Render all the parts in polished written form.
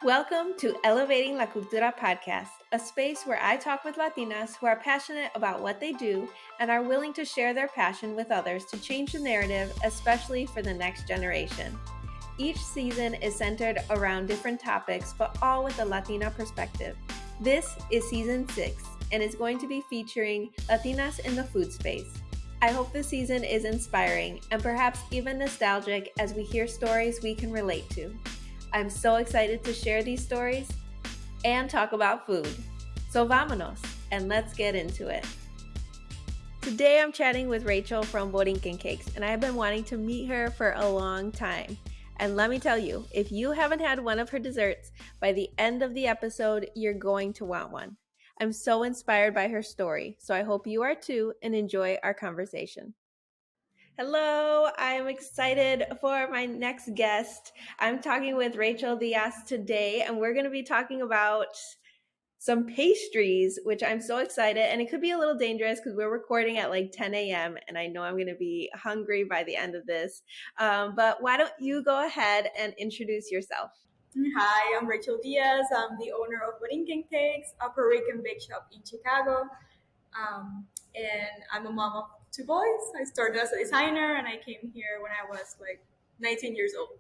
Welcome to Elevating La Cultura podcast, a space where I talk with Latinas who are passionate about what they do and are willing to share their passion with others to change the narrative, especially for the next generation. Each season is centered around different topics, but all with a Latina perspective. This is season 6, and it's going to be featuring Latinas in the food space. I hope this season is inspiring and perhaps even nostalgic as we hear stories we can relate to. I'm so excited to share these stories and talk about food. So vámonos, and let's get into it. Today I'm chatting with Rachel from Borinken Cakes, and I've been wanting to meet her for a long time. And let me tell you, if you haven't had one of her desserts, by the end of the episode, you're going to want one. I'm so inspired by her story, so I hope you are too and enjoy our conversation. Hello, I'm excited for my next guest. I'm talking with Rachel Diaz today, and we're going to be talking about some pastries, which I'm so excited. And it could be a little dangerous because we're recording at like 10 a.m. and I know I'm going to be hungry by the end of this. But why don't you go ahead and introduce yourself? Hi, I'm Rachel Diaz. I'm the owner of Borinken Cakes, a Puerto Rican bake shop in Chicago. And I'm a mom of two boys. I started as a designer and I came here when I was like 19 years old.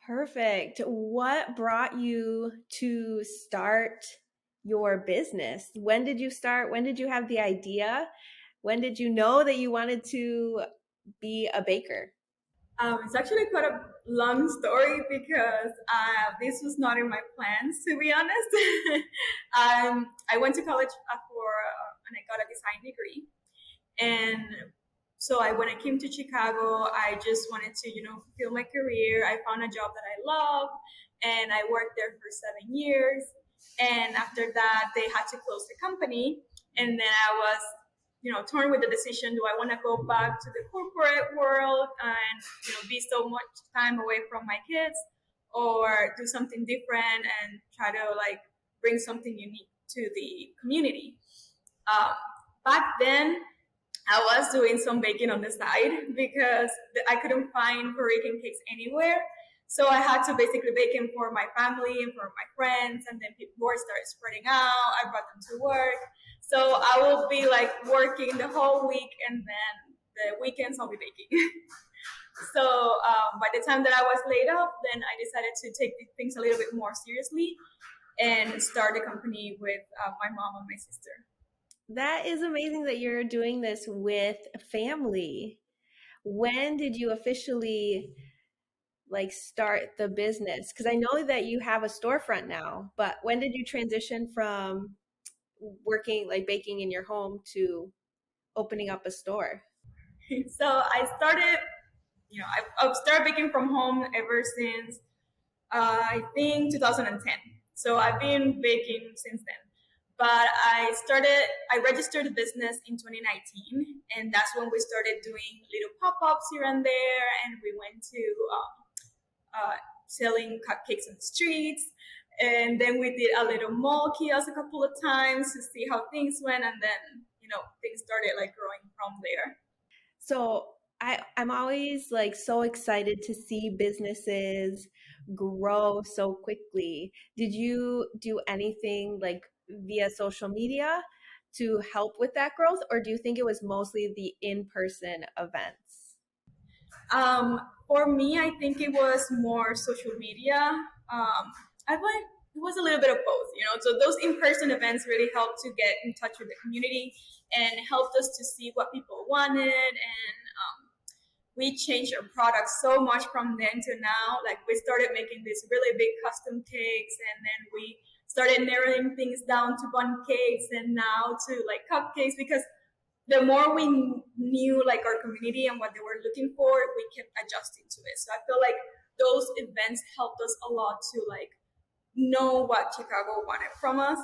Perfect. What brought you to start your business? When did you start? When did you have the idea? When did you know that you wanted to be a baker? It's actually quite a long story because this was not in my plans, to be honest. I went to college and I got a design degree. And so when I came to Chicago, I just wanted to, fulfill my career. I found a job that I love and I worked there for 7 years. And after that, they had to close the company. And then I was, torn with the decision, do I want to go back to the corporate world and, be so much time away from my kids or do something different and try to like bring something unique to the community. Um, Back then, I was doing some baking on the side because I couldn't find Puerto Rican cakes anywhere. So I had to basically bake them for my family and for my friends, and then people started spreading out. I brought them to work. So I will be like working the whole week, and then the weekends I'll be baking. So by the time that I was laid off, then I decided to take things a little bit more seriously and start a company with my mom and my sister. That is amazing that you're doing this with family. When did you officially like start the business? Because I know that you have a storefront now, but when did you transition from working like baking in your home to opening up a store? So I started, I've started baking from home ever since I think 2010. So I've been baking since then. But I registered the business in 2019, and that's when we started doing little pop-ups here and there, and we went to selling cupcakes on the streets. And then we did a little mall kiosk a couple of times to see how things went, and then things started like growing from there. So I'm always like so excited to see businesses grow so quickly. Did you do anything like via social media to help with that growth, or do you think it was mostly the in-person events? For me, I think it was more social media. I think it was a little bit of both. So those in-person events really helped to get in touch with the community and helped us to see what people wanted. And we changed our product so much from then to now. Like we started making these really big custom cakes, and then we started narrowing things down to bun cakes, and now to like cupcakes, because the more we knew like our community and what they were looking for, we kept adjusting to it. So I feel like those events helped us a lot to like know what Chicago wanted from us.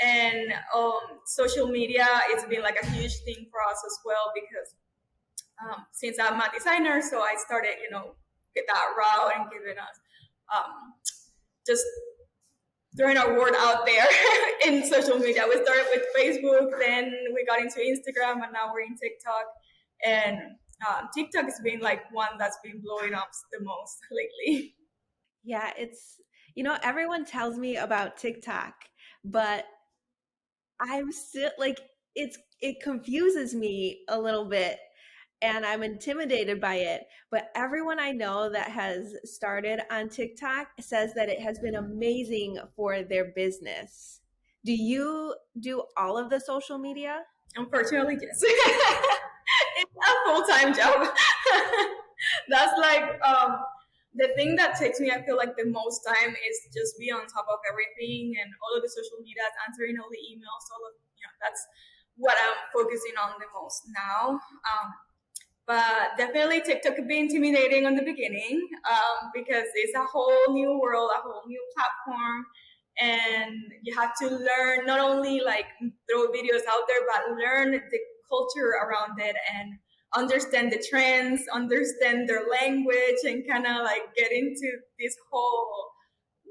And social media, it's been like a huge thing for us as well, because since I'm a designer, so I started, get that route and giving us just throwing our word out there in social media. We started with Facebook, then we got into Instagram, and now we're in TikTok. And TikTok has been like one that's been blowing up the most lately. Yeah, Everyone tells me about TikTok, but I'm still like it confuses me a little bit and I'm intimidated by it. But everyone I know that has started on TikTok says that it has been amazing for their business. Do you do all of the social media? Unfortunately, yes. It's a full-time job. That's like the thing that takes me, I feel like the most time is just be on top of everything and all of the social media, answering all the emails, all of that's what I'm focusing on the most now. But definitely TikTok could be intimidating on the beginning because it's a whole new world, a whole new platform, and you have to learn not only like throw videos out there, but learn the culture around it and understand the trends, understand their language, and kind of like get into this whole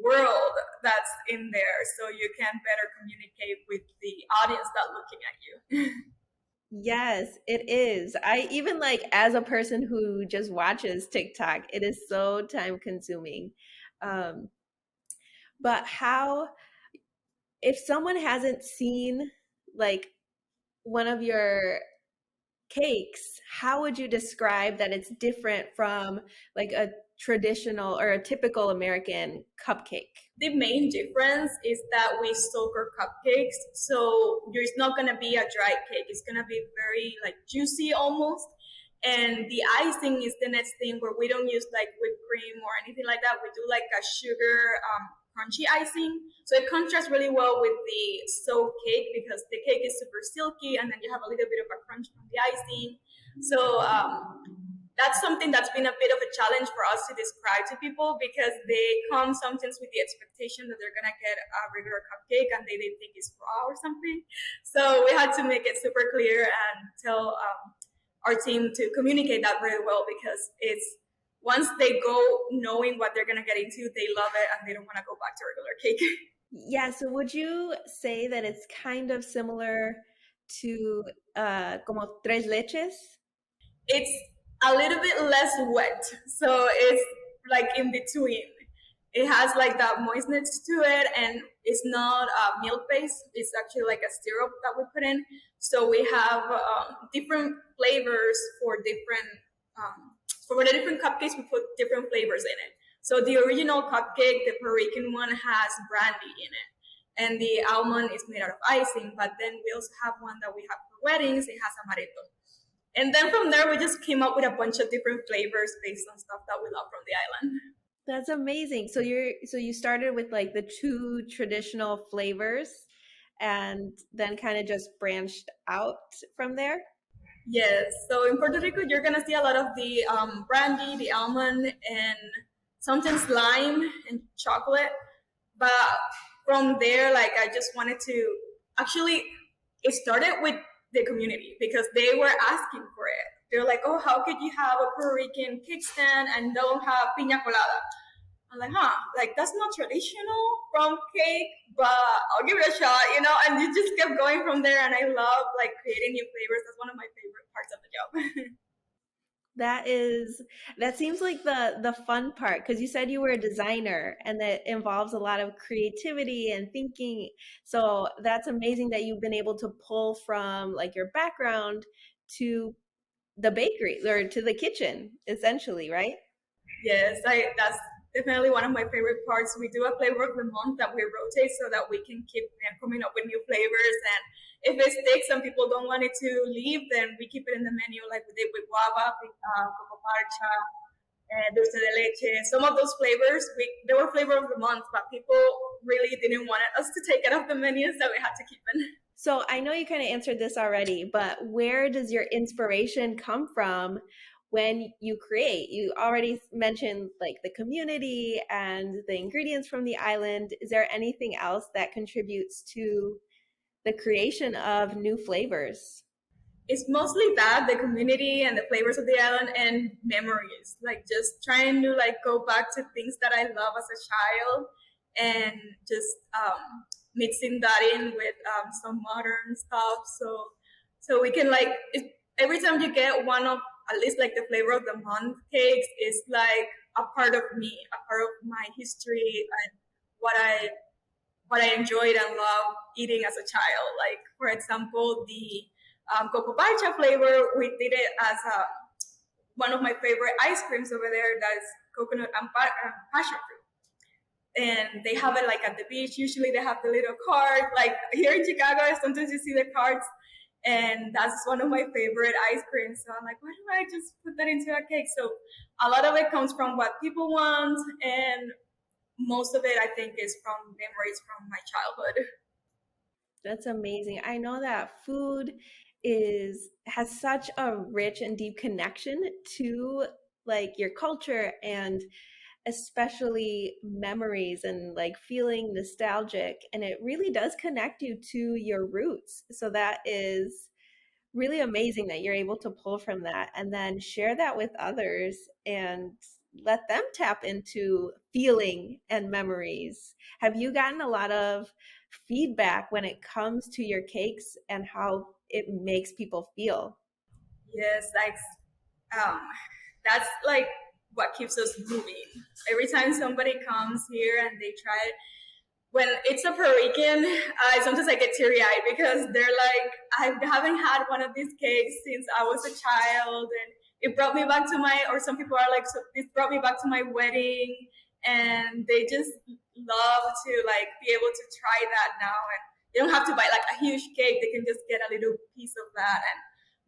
world that's in there so you can better communicate with the audience that's looking at you. Yes, it is. I even like as a person who just watches TikTok, it is so time consuming. Um, but how, if someone hasn't seen like one of your cakes, how would you describe that it's different from like a traditional or a typical American cupcake? The main difference is that we soak our cupcakes, so there's not gonna be a dry cake. It's gonna be very like juicy almost. And the icing is the next thing where we don't use like whipped cream or anything like that. We do like a sugar crunchy icing. So it contrasts really well with the soaked cake because the cake is super silky and then you have a little bit of a crunch from the icing. So that's something that's been a bit of a challenge for us to describe to people because they come sometimes with the expectation that they're gonna get a regular cupcake and they think it's raw or something. So we had to make it super clear and tell our team to communicate that really well because it's once they go knowing what they're gonna get into, they love it and they don't want to go back to regular cake. Yeah, so would you say that it's kind of similar to como tres leches? It's a little bit less wet, so it's like in between. It has like that moistness to it, and it's not milk based. It's actually like a syrup that we put in. So we have different flavors for different for the different cupcakes. We put different flavors in it. So the original cupcake, the Puerto Rican one, has brandy in it, and the almond is made out of icing. But then we also have one that we have for weddings. It has amaretto. And then from there, we just came up with a bunch of different flavors based on stuff that we love from the island. That's amazing. So you started with like the two traditional flavors and then kind of just branched out from there? Yes. So in Puerto Rico, you're gonna see a lot of the brandy, the almond, and sometimes lime and chocolate. But from there, like I just wanted to actually, it started with the community because they were asking for it. They're like, "Oh, how could you have a Puerto Rican cake stand and don't have piña colada?" I'm like, like that's not traditional from cake, but I'll give it a shot, and you just kept going from there. And I love like creating new flavors. That's one of my favorite parts of the job. That seems like the fun part because you said you were a designer and that involves a lot of creativity and thinking. So that's amazing that you've been able to pull from like your background to the bakery or to the kitchen, essentially, right? Yes, that's definitely one of my favorite parts. We do a flavor of the month that we rotate so that we can keep coming up with new flavors. And if it sticks and people don't want it to leave, then we keep it in the menu like we did with guava, coco parcha, dulce de leche. Some of those flavors, they were flavor of the month, but people really didn't want us to take it off the menu, so we had to keep it. So I know you kind of answered this already, but where does your inspiration come from when you create? You already mentioned like the community and the ingredients from the island. Is there anything else that contributes to the creation of new flavors? It's mostly that the community and the flavors of the island and memories, like just trying to like go back to things that I love as a child and just mixing that in with some modern stuff so we can like every time you get one of at least like the flavor of the month cakes is like a part of me, a part of my history, and what I enjoyed and loved eating as a child. Like, for example, the coco bacha flavor, we did it as one of my favorite ice creams over there. That's coconut and passion fruit. And they have it like at the beach. Usually they have the little cart. Like here in Chicago, sometimes you see the carts, and that's one of my favorite ice creams. So I'm like, why don't I just put that into a cake? So a lot of it comes from what people want, and most of it I think is from memories from my childhood. That's amazing. I know that food is has such a rich and deep connection to like your culture and especially memories and like feeling nostalgic, and it really does connect you to your roots. So that is really amazing that you're able to pull from that and then share that with others and let them tap into feeling and memories. Have you gotten a lot of feedback when it comes to your cakes and how it makes people feel? Yes, like um, that's like what keeps us moving. Every time somebody comes here and they try it, when it's a Puerto Rican, sometimes I get teary eyed because they're like, I haven't had one of these cakes since I was a child, and it brought me back to my. Or some people are like, so this brought me back to my wedding, and they just love to like be able to try that now, and they don't have to buy like a huge cake. They can just get a little piece of that and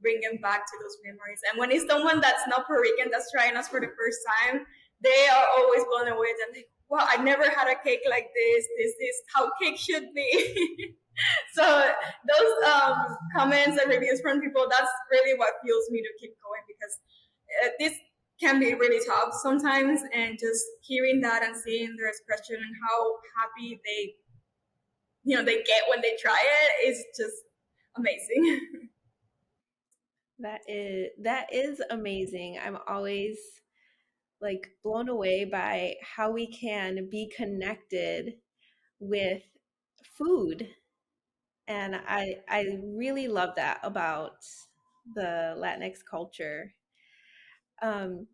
bring them back to those memories. And when it's someone that's not Puerto Rican that's trying us for the first time, they are always blown away. They're like, wow, I never had a cake like this. This is how cake should be. So those comments and reviews from people, that's really what fuels me to keep going, because this can be really tough sometimes, and just hearing that and seeing their expression and how happy they get when they try it is just amazing. That is amazing. I'm always like blown away by how we can be connected with food. And I really love that about the Latinx culture. Um,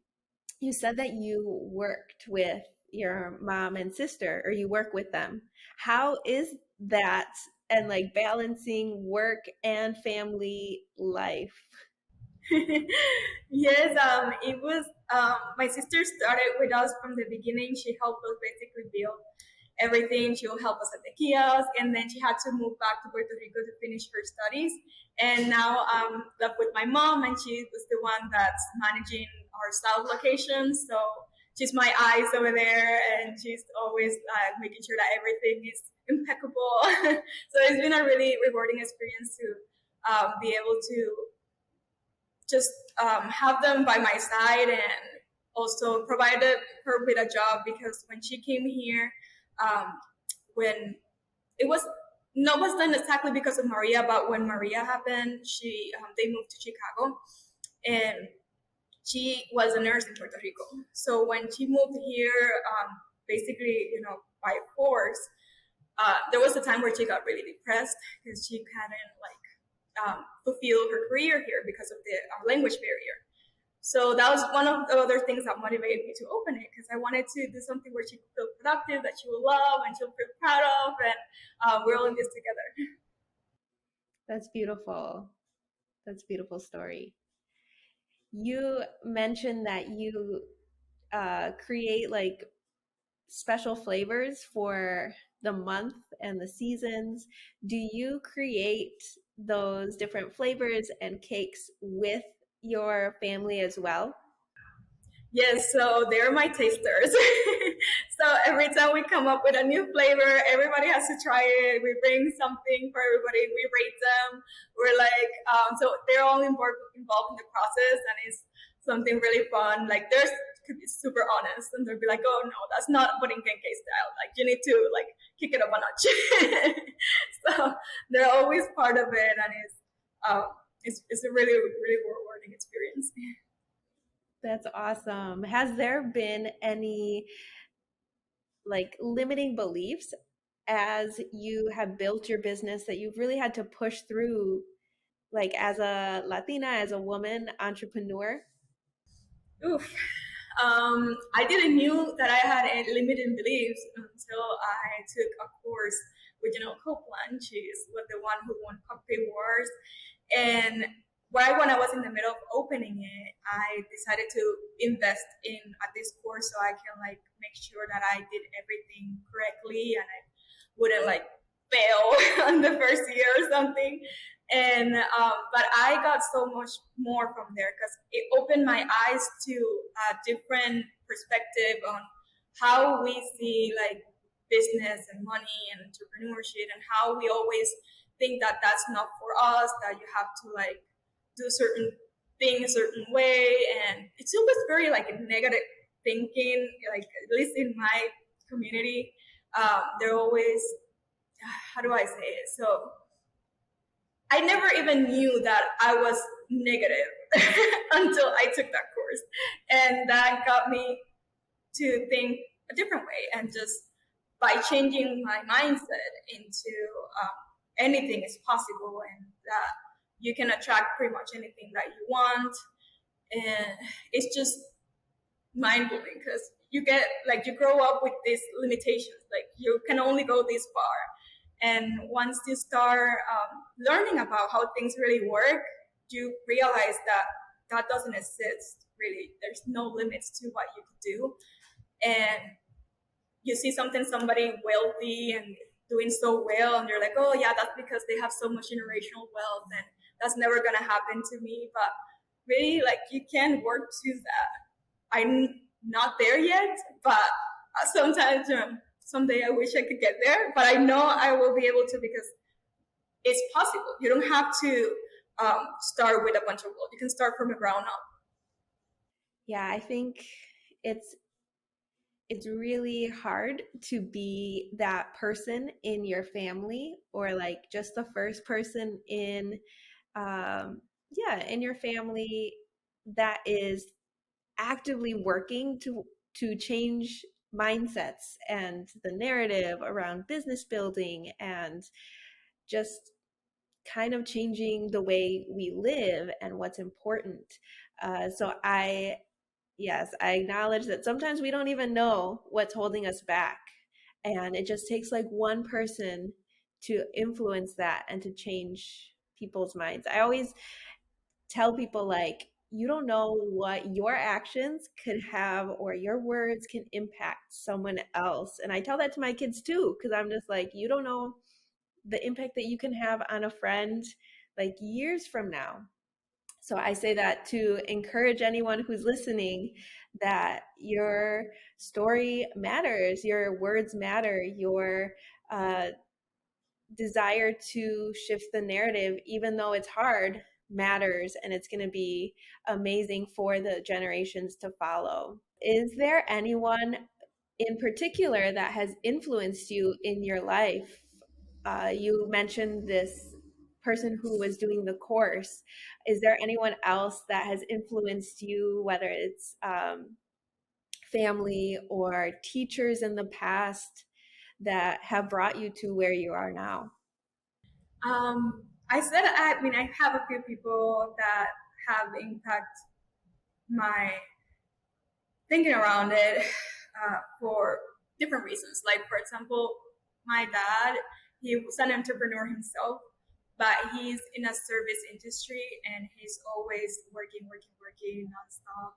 you said that you worked with your mom and sister, or you work with them. How is that and like balancing work and family life? Yes, it was. My sister started with us from the beginning. She helped us basically build everything. She'll help us at the kiosk, and then she had to move back to Puerto Rico to finish her studies. And now I'm left with my mom, and she was the one that's managing our south location. So she's my eyes over there, and she's always making sure that everything is impeccable. So it's been a really rewarding experience to be able to just have them by my side, and also provided her with a job, because when she came here, um, when it was not was done exactly because of Maria, but when Maria happened, they moved to Chicago, and she was a nurse in Puerto Rico. So when she moved here, basically, by force, there was a time where she got really depressed because she hadn't like fulfill her career here because of the language barrier. So that was one of the other things that motivated me to open it, because I wanted to do something where she could feel productive, that she will love, and she'll feel proud of, and we're all in this together. That's beautiful. That's a beautiful story. You mentioned that you create like special flavors for the month and the seasons. Do you create those different flavors and cakes with your family as well? Yes, so they're my tasters. So every time we come up with a new flavor, everybody has to try it. We bring something for everybody. We rate them. We're like, so they're all involved in the process, and it's something really fun. Like, there's could be super honest, and they'll be like, "Oh no, that's not Borinken Cake style. Like, you need to like kick it up a notch." So they're always part of it, and it's a really really rewarding experience. That's awesome. Has there been any like limiting beliefs as you have built your business that you've really had to push through, like as a Latina, as a woman entrepreneur? Oof. I didn't knew that I had a limiting beliefs. until I took a course with Copeland. She's the one who won Cupcake Wars. And right when I was in the middle of opening it, I decided to invest in this course so I can like make sure that I did everything correctly and I wouldn't like fail on the first year or something. And but I got so much more from there because it opened my eyes to a different perspective on how we see like business and money and entrepreneurship and how we always think that that's not for us, that you have to like do certain thing a certain way, and it's always very like negative thinking, like at least in my community. They're always, how do I say it, so I never even knew that I was negative until I took that course, and that got me to think a different way, and just by changing my mindset into anything is possible, and that you can attract pretty much anything that you want. And it's just mind blowing because you get like you grow up with these limitations, like you can only go this far, and once you start learning about how things really work, you realize that that doesn't exist really. There's no limits to what you can do. And you see somebody wealthy and doing so well, and you're like, oh yeah, that's because they have so much generational wealth, and that's never gonna happen to me. But really, like, you can work to that. I'm not there yet, but sometimes someday I wish I could get there, but I know I will be able to because it's possible. You don't have to start with a bunch of gold. You can start from the ground up. Yeah, I think it's really hard to be that person in your family, or like just the first person in in your family that is actively working to change mindsets and the narrative around business building and just kind of changing the way we live and what's important. So yes, I acknowledge that sometimes we don't even know what's holding us back. And it just takes like one person to influence that and to change people's minds. I always tell people, like, you don't know what your actions could have or your words can impact someone else. And I tell that to my kids too, because I'm just like, you don't know the impact that you can have on a friend like years from now. So I say that to encourage anyone who's listening that your story matters, your words matter, your desire to shift the narrative, even though it's hard, matters, and it's going to be amazing for the generations to follow. Is there anyone in particular that has influenced you in your life? You mentioned this person who was doing the course. Is there anyone else that has influenced you, whether it's family or teachers in the past that have brought you to where you are now? I mean, I have a few people that have impact my thinking around it for different reasons. Like, for example, my dad, he was an entrepreneur himself, but he's in a service industry and he's always working nonstop.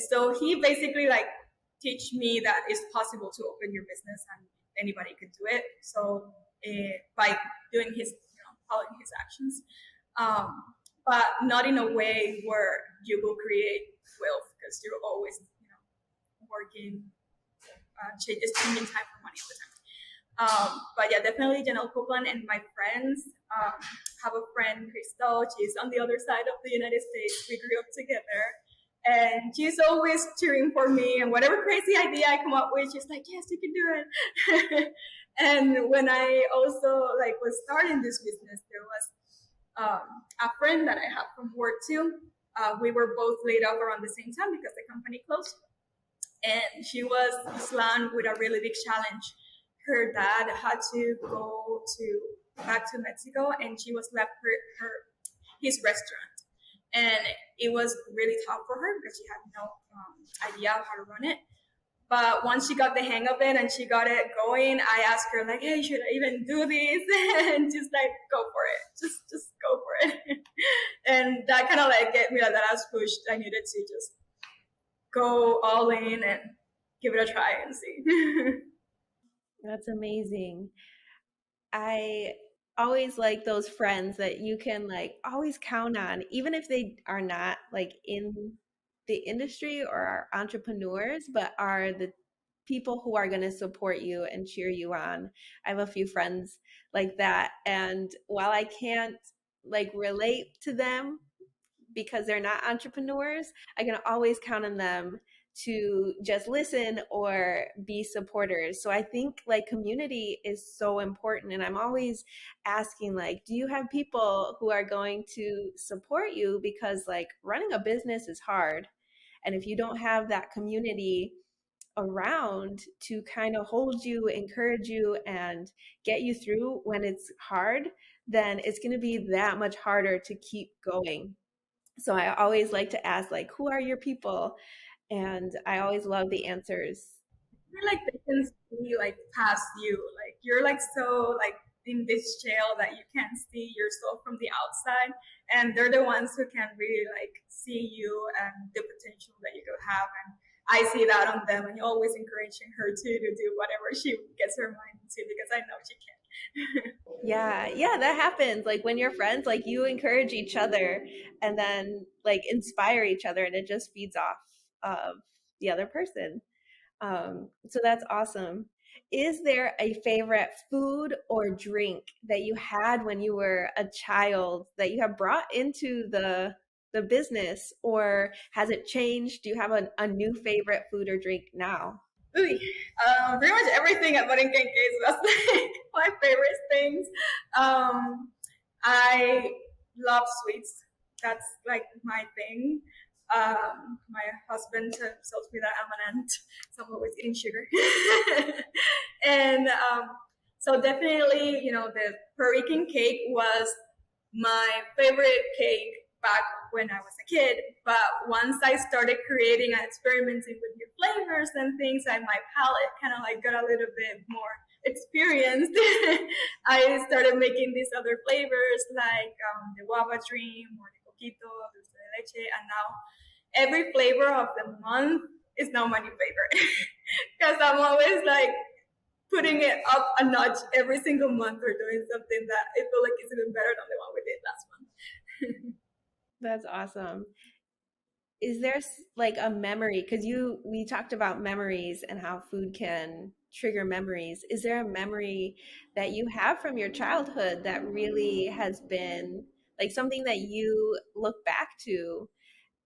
So he basically like teach me that it's possible to open your business and anybody could do it. So by doing his, following his actions, but not in a way where you will create wealth because you're always, working, just changing time for money all the time. But yeah, definitely Janelle Copeland and my friends. Have a friend, Crystal. She's on the other side of the United States. We grew up together. And she's always cheering for me. And whatever crazy idea I come up with, she's like, yes, you can do it. And when I also like was starting this business, there was a friend that I have from work too. We were both laid off around the same time because the company closed. And she was slammed with a really big challenge. Her dad had to go back to Mexico, and she was left his restaurant, and it was really tough for her because she had no idea how to run it. But once she got the hang of it and she got it going, I asked her like, "Hey, should I even do this?" And just like, "Go for it. Just go for it." And that kind of like get me like that as pushed. I needed to just go all in and give it a try and see. That's amazing. I always like those friends that you can like always count on, even if they are not like in the industry or are entrepreneurs, but are the people who are going to support you and cheer you on. I have a few friends like that. And while I can't like relate to them because they're not entrepreneurs, I can always count on them to just listen or be supporters. So I think like community is so important. And I'm always asking, like, do you have people who are going to support you? Because like running a business is hard. And if you don't have that community around to kind of hold you, encourage you, and get you through when it's hard, then it's going to be that much harder to keep going. So I always like to ask, like, who are your people? And I always love the answers. Feel like they can see like past you. Like you're like so like in this shell that you can't see yourself from the outside, and they're the ones who can really like see you and the potential that you could have. And I see that on them, and you're always encouraging her to do whatever she gets her mind to because I know she can. Yeah, yeah, that happens. Like when you're friends, like you encourage each other and then like inspire each other, and it just feeds off of the other person. So that's awesome. Is there a favorite food or drink that you had when you were a child that you have brought into the business, or has it changed? Do you have a new favorite food or drink now? Ooh, pretty much everything at Borinken Cakes was like my favorite things. Um, I love sweets. That's like my thing. My husband tells me that I'm an ant, so I'm always eating sugar. And so definitely, the Puerto Rican cake was my favorite cake back when I was a kid. But once I started creating and experimenting with new flavors and things, and my palate kind of like got a little bit more experienced, I started making these other flavors like the guava dream or the coquito, dulce de leche, and now every flavor of the month is now my new favorite because I'm always like putting it up a notch every single month or doing something that I feel like is even better than the one we did last month. That's awesome. Is there like a memory? Because we talked about memories and how food can trigger memories. Is there a memory that you have from your childhood that really has been like something that you look back to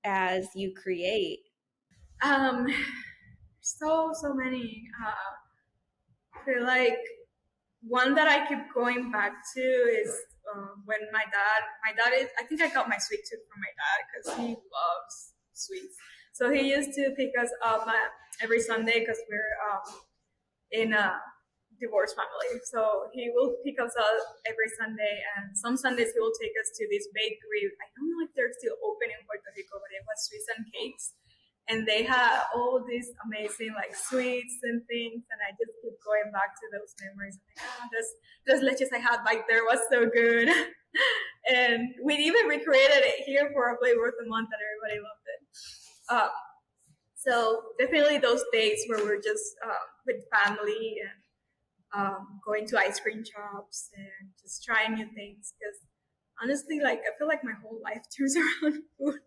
as you create? um, so many. I feel like one that I keep going back to is when my dad is, I think I got my sweet tooth from my dad because he loves sweets. So he used to pick us up every Sunday because we're in a divorced family. So he will pick us up every Sunday, and some Sundays he will take us to this bakery. I don't know if they're still open in Puerto Rico, but it was Sweets and Cakes, and they had all these amazing like sweets and things, and I just keep going back to those memories. I'm like, those leches I had back there was so good. And we even recreated it here for a flavor of the month, and everybody loved it. So definitely those days where we're just with family and going to ice cream shops and just trying new things. Because honestly, like I feel like my whole life turns around food.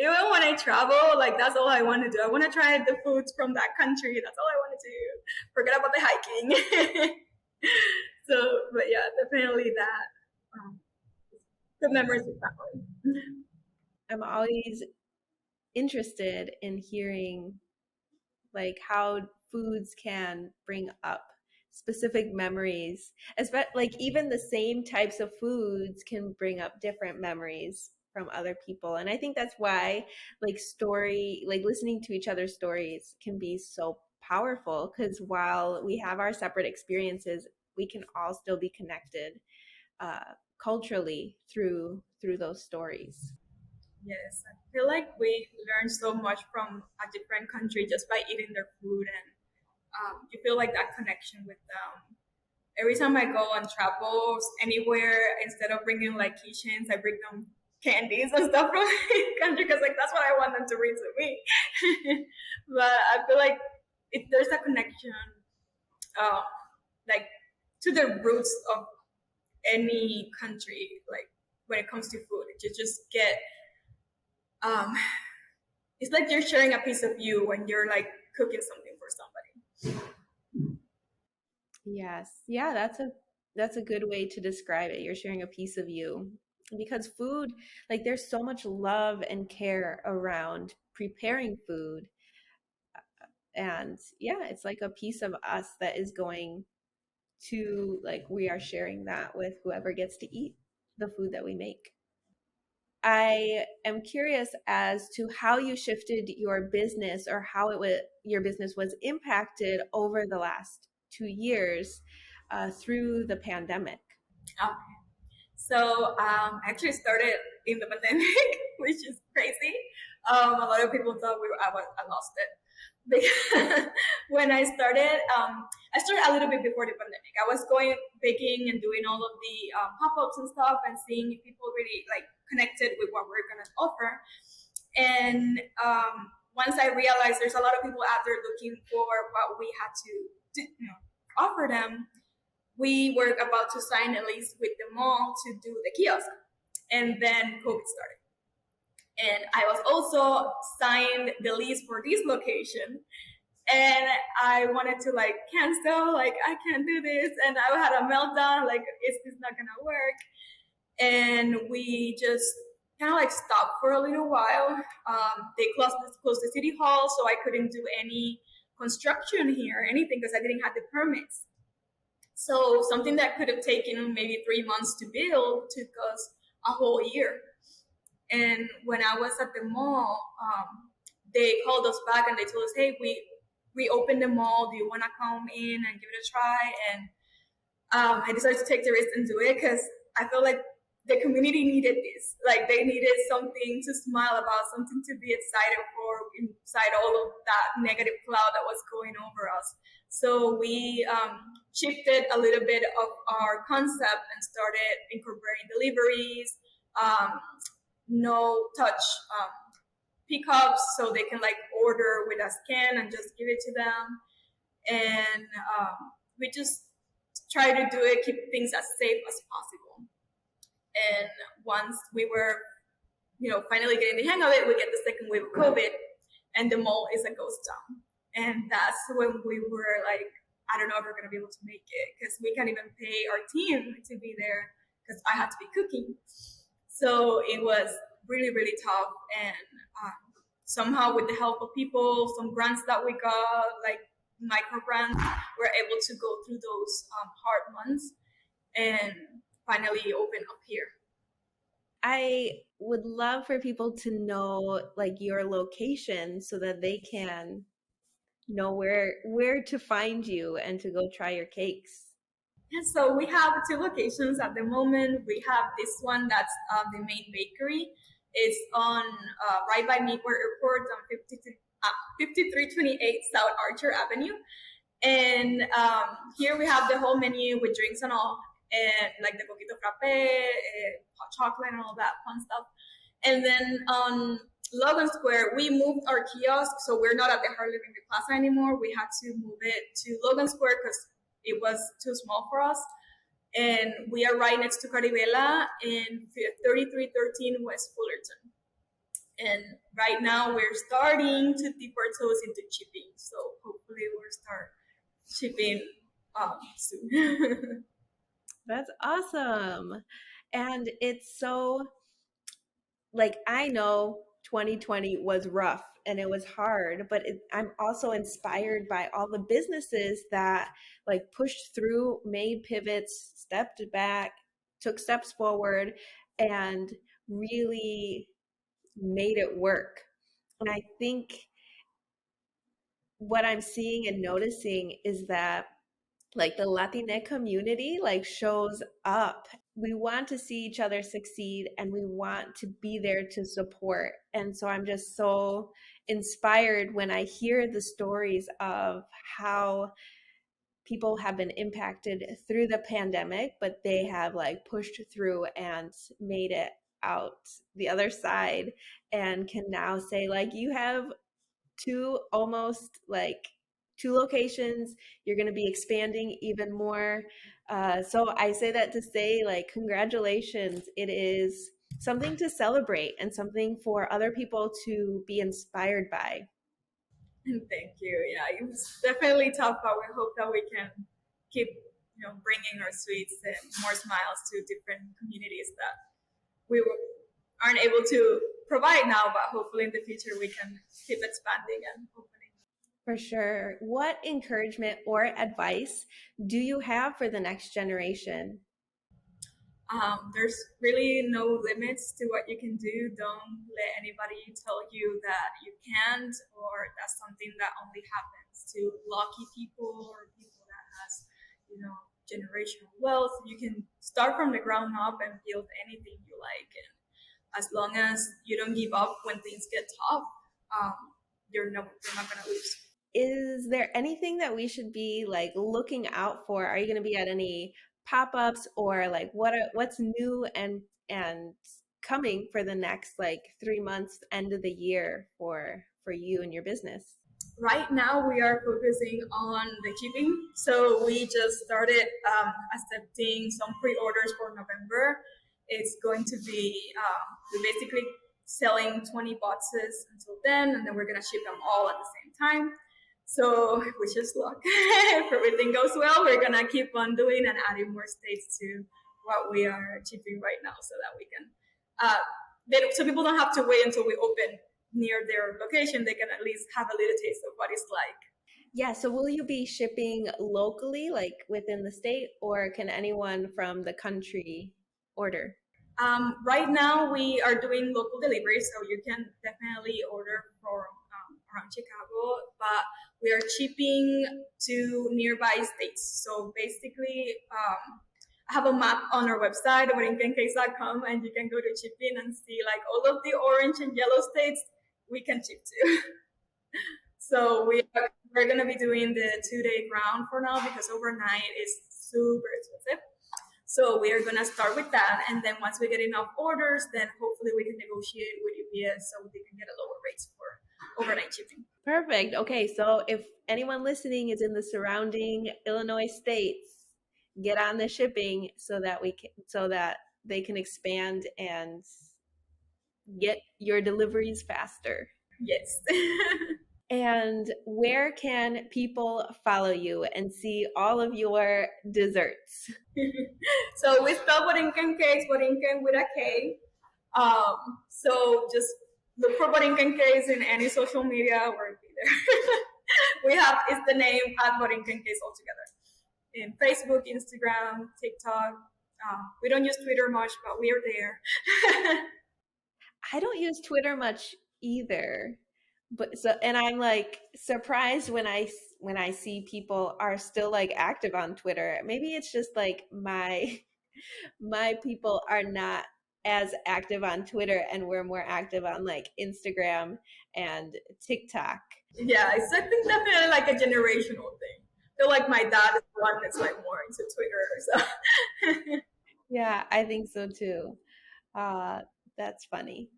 Even when I travel, like that's all I want to do. I want to try the foods from that country. That's all I want to do. Forget about the hiking. So, but yeah, definitely that. Good memories with family. I'm always interested in hearing like how foods can bring up specific memories. Like even the same types of foods can bring up different memories from other people. And I think that's why like listening to each other's stories can be so powerful, because while we have our separate experiences, we can all still be connected uh, culturally through those stories. Yes, I feel like we learn so much from a different country just by eating their food and you feel like that connection with them. Every time I go on travels anywhere, instead of bringing like keychains, I bring them candies and stuff from the country because like that's what I want them to bring to me. But I feel like there's a connection, uh, like to the roots of any country. Like when it comes to food, you just get um, it's like you're sharing a piece of you when you're like cooking something for somebody. Yes. Yeah, that's a good way to describe it. You're sharing a piece of you. Because food, like there's so much love and care around preparing food. And yeah, it's like a piece of us that is going to, like, we are sharing that with whoever gets to eat the food that we make. I am curious as to how you shifted your business or how your business was impacted over the last 2 years through the pandemic. Okay. So I actually started in the pandemic, which is crazy. A lot of people thought I lost it because when I started a little bit before the pandemic. I was going baking and doing all of the pop-ups and stuff, and seeing if people really like connected with what we're gonna offer. And once I realized there's a lot of people out there looking for what we had to offer them, we were about to sign a lease with the mall to do the kiosk. And then COVID started. And I was also signed the lease for this location. And I wanted to like cancel, like I can't do this. And I had a meltdown, like, is this not gonna work? And we just kind of like stopped for a little while. They closed the city hall, so I couldn't do any construction here or anything because I didn't have the permits. So something that could have taken maybe 3 months to build took us a whole year. And when I was at the mall, they called us back and they told us, "Hey, we opened the mall. Do you want to come in and give it a try?" And I decided to take the risk and do it because I felt like the community needed this. Like they needed something to smile about, something to be excited for inside all of that negative cloud that was going over us. So we shifted a little bit of our concept and started incorporating deliveries, no touch pickups, so they can like order with a scan and just give it to them. And we just try to do it, keep things as safe as possible. And once we were, finally getting the hang of it, we get the second wave of COVID, and the mall is a ghost town. And that's when we were like, I don't know if we're gonna be able to make it because we can't even pay our team to be there because I had to be cooking. So it was really, really tough. And somehow, with the help of people, some grants that we got, like micro grants, we're able to go through those hard months and finally open up here. I would love for people to know like your location so that they can know where to find you and to go try your cakes. And so we have two locations at the moment. We have this one that's the main bakery. It's on right by Newport Airport on 5328 South Archer Avenue. And here we have the whole menu with drinks and all, and like the coquito frappe, hot chocolate, and all that fun stuff. And then on Logan Square, we moved our kiosk, so we're not at the Harley Davidson Plaza anymore. We had to move it to Logan Square because it was too small for us. And we are right next to Caribela in 3313 West Fullerton. And right now we're starting to dip our toes into shipping. So hopefully we'll start shipping soon. That's awesome. And it's so, like, I know 2020 was rough and it was hard, but I'm also inspired by all the businesses that like pushed through, made pivots, stepped back, took steps forward, and really made it work. And I think what I'm seeing and noticing is that like the Latinx community like shows up. We want to see each other succeed and we want to be there to support. And so I'm just so inspired when I hear the stories of how people have been impacted through the pandemic, but they have like pushed through and made it out the other side and can now say like you have almost like two locations. You're going to be expanding even more. So I say that to say like congratulations. It is something to celebrate and something for other people to be inspired by. Thank you. Yeah, it was definitely tough, but we hope that we can keep, bringing our sweets and more smiles to different communities that we aren't able to provide now, but hopefully in the future we can keep expanding and opening. For sure. What encouragement or advice do you have for the next generation? There's really no limits to what you can do. Don't let anybody tell you that you can't, or that's something that only happens to lucky people or people that has, generational wealth. You can start from the ground up and build anything you like. And as long as you don't give up when things get tough, you're not gonna lose. Is there anything that we should be like looking out for? Are you going to be at any pop-ups or like what's new and coming for the next like 3 months, end of the year for you and your business? Right now we are focusing on the shipping. So we just started accepting some pre-orders for November. It's going to be we're basically selling 20 boxes until then, and then we're gonna ship them all at the same time. So wish us luck. If everything goes well, we're gonna keep on doing and adding more states to what we are shipping right now, so that we can so people don't have to wait until we open near their location. They can at least have a little taste of what it's like. Yeah, so will you be shipping locally, like within the state, or can anyone from the country order? Right now, we are doing local delivery, so you can definitely order from around Chicago, but we are shipping to nearby states. So basically, I have a map on our website, borinkencakes.com, and you can go to shipping and see like all of the orange and yellow states we can ship to. So we're going to be doing the 2-day ground for now, because overnight is super expensive. So we are going to start with that. And then once we get enough orders, then hopefully we can negotiate with UPS so they can get a lower rates for overnight shipping. Perfect. Okay, so if anyone listening is in the surrounding Illinois states, get on the shipping so that they can expand and get your deliveries faster. Yes. And where can people follow you and see all of your desserts? So we spell Borinken Cakes, Borinken with a K. So just look for Borinken Cakes in any social media, we'll be there. It's the name at Borinken Cakes altogether. In Facebook, Instagram, TikTok. We don't use Twitter much, but we are there. I don't use Twitter much either. And I'm like surprised when I see people are still like active on Twitter. Maybe it's just like my people are not as active on Twitter, and we're more active on like Instagram and TikTok. Yeah, it's I think definitely like a generational thing. I feel like my dad is the one that's like more into Twitter. So Yeah, I think so too. That's funny.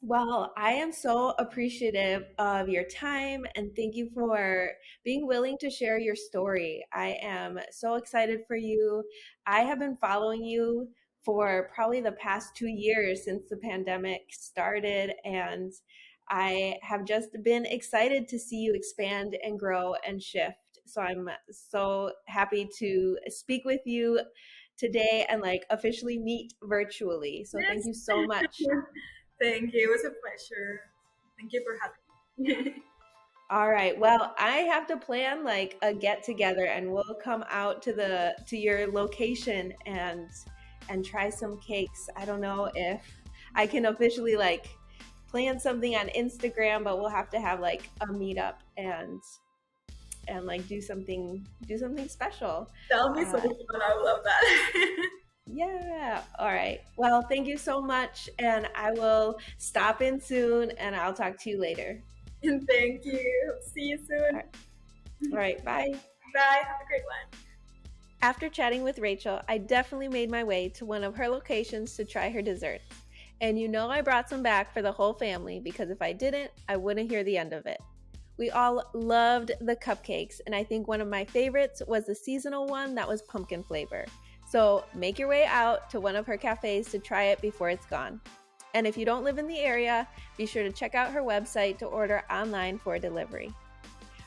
Well, I am so appreciative of your time and thank you for being willing to share your story. I am so excited for you. I have been following you for probably the past 2 years since the pandemic started, and I have just been excited to see you expand and grow and shift. So I'm so happy to speak with you today and like officially meet virtually. So thank you so much. Thank you. It was a pleasure. Thank you for having me. All right. Well, I have to plan like a get together and we'll come out to your location and try some cakes. I don't know if I can officially like plan something on Instagram, but we'll have to have like a meetup and like do something special. That'll be so fun. I love that. Yeah. All right. Well, thank you so much. And I will stop in soon and I'll talk to you later. And thank you. See you All soon. right. All right. Bye. Bye. Have a great one. After chatting with Rachel, I definitely made my way to one of her locations to try her desserts. And you know I brought some back for the whole family because if I didn't, I wouldn't hear the end of it. We all loved the cupcakes, and I think one of my favorites was the seasonal one that was pumpkin flavor. So make your way out to one of her cafes to try it before it's gone. And if you don't live in the area, be sure to check out her website to order online for delivery.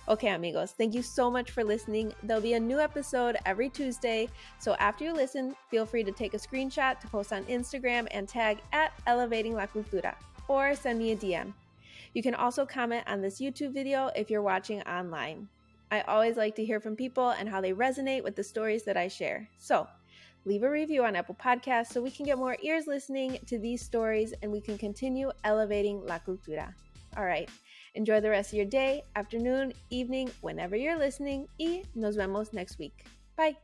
Okay, amigos, thank you so much for listening. There'll be a new episode every Tuesday, so after you listen, feel free to take a screenshot to post on Instagram and tag at Elevating La Cultura, or send me a DM. You can also comment on this YouTube video if you're watching online. I always like to hear from people and how they resonate with the stories that I share. So leave a review on Apple Podcasts so we can get more ears listening to these stories and we can continue elevating La Cultura. All right. Enjoy the rest of your day, afternoon, evening, whenever you're listening, y nos vemos next week. Bye.